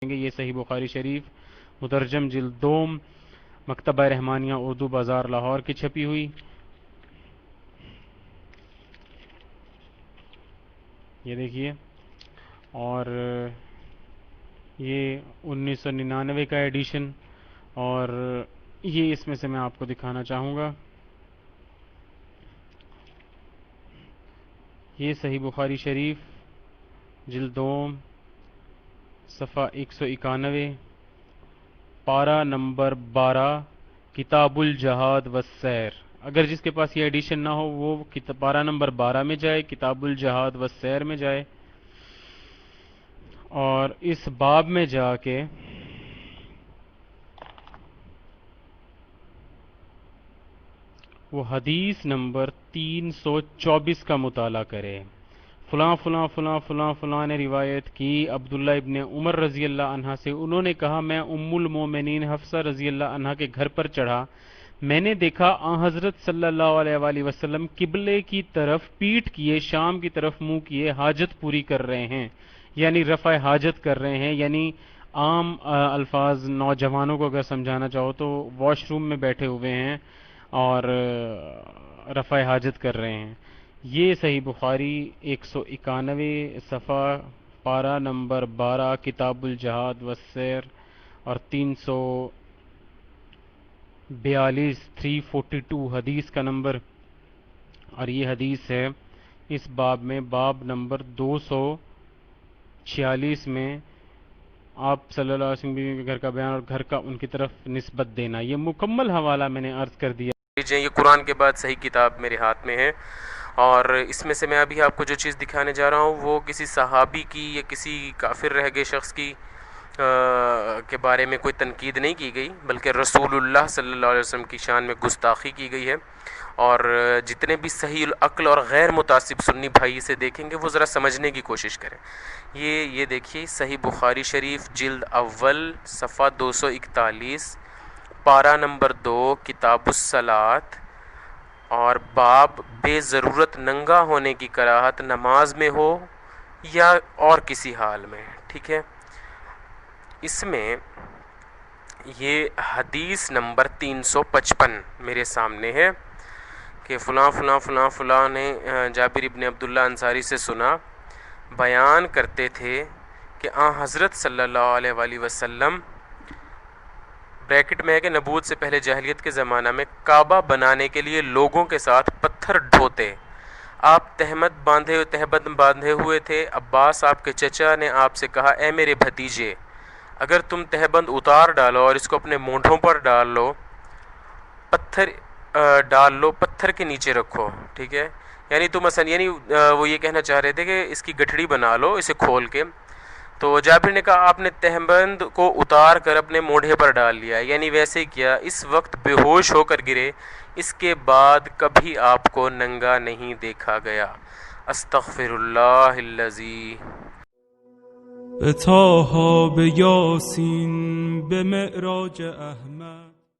یہ صحیح بخاری شریف مترجم جلد دوم مکتبہ رحمانیہ اردو بازار لاہور کی چھپی ہوئی، یہ دیکھیے، اور یہ 1999 کا ایڈیشن، اور یہ اس میں سے میں آپ کو دکھانا چاہوں گا، یہ صحیح بخاری شریف جلد دوم صفحہ 191، پارہ نمبر 12، کتاب الجہاد والسیر۔ اگر جس کے پاس یہ ایڈیشن نہ ہو وہ پارہ نمبر 12 میں جائے، کتاب الجہاد والسیر میں جائے، اور اس باب میں جا کے وہ حدیث نمبر 324 کا مطالعہ کرے۔ فلاں فلاں فلاں فلاں فلاں نے روایت کی عبداللہ ابن عمر رضی اللہ عنہ سے، انہوں نے کہا میں ام المومنین حفصہ رضی اللہ عنہ کے گھر پر چڑھا، میں نے دیکھا آن حضرت صلی اللہ علیہ وآلہ وسلم قبلے کی طرف پیٹھ کیے، شام کی طرف منہ کیے حاجت پوری کر رہے ہیں، یعنی رفع حاجت کر رہے ہیں، یعنی عام الفاظ نوجوانوں کو اگر سمجھانا چاہو تو واش روم میں بیٹھے ہوئے ہیں اور رفع حاجت کر رہے ہیں۔ یہ صحیح بخاری 191 صفحہ پارہ نمبر 12 کتاب الجہاد والسیر، اور 342 حدیث کا نمبر، اور یہ حدیث ہے اس باب میں، باب نمبر 246 میں، آپ صلی اللہ علیہ وسلم کے گھر کا بیان اور گھر کا ان کی طرف نسبت دینا۔ یہ مکمل حوالہ میں نے عرض کر دیا۔ یہ قرآن کے بعد صحیح کتاب میرے ہاتھ میں ہے، اور اس میں سے میں ابھی آپ کو جو چیز دکھانے جا رہا ہوں وہ کسی صحابی کی یا کسی کافر رہ گئے شخص کی کے بارے میں کوئی تنقید نہیں کی گئی، بلکہ رسول اللہ صلی اللہ علیہ وسلم کی شان میں گستاخی کی گئی ہے، اور جتنے بھی صحیح العقل اور غیر متعصب سنی بھائی اسے دیکھیں گے وہ ذرا سمجھنے کی کوشش کریں۔ یہ دیکھیے صحیح بخاری شریف جلد اول صفحہ 241، پارہ نمبر 2 کتاب الصلاۃ، اور باب بے ضرورت ننگا ہونے کی کراہت نماز میں ہو یا اور کسی حال میں، ٹھیک ہے۔ اس میں یہ حدیث نمبر 355 میرے سامنے ہے کہ فلاں فلاں فلاں فلاں نے جابر ابن عبداللہ انصاری سے سنا، بیان کرتے تھے کہ حضرت صلی اللہ علیہ وآلہ وسلم، بریکٹ میں ہے کہ نبوت سے پہلے جاہلیت کے زمانہ میں کعبہ بنانے کے لیے لوگوں کے ساتھ پتھر ڈھوتے، آپ تہمت باندھے ہوئے تھے، عباس آپ کے چچا نے آپ سے کہا اے میرے بھتیجے، اگر تم تہبند اتار ڈالو اور اس کو اپنے مونڈھوں پر ڈال لو، پتھر کے نیچے رکھو، ٹھیک ہے، یعنی تم یعنی وہ یہ کہنا چاہ رہے تھے کہ اس کی گٹھڑی بنا لو اسے کھول کے، تو جابر نے کہا آپ نے تہبند کو اتار کر اپنے مونڈھے پر ڈال لیا، یعنی ویسے کیا، اس وقت بے ہوش ہو کر گرے، اس کے بعد کبھی آپ کو ننگا نہیں دیکھا گیا۔ استغفر اللہ الذی به طه به یاسین به معراج احمد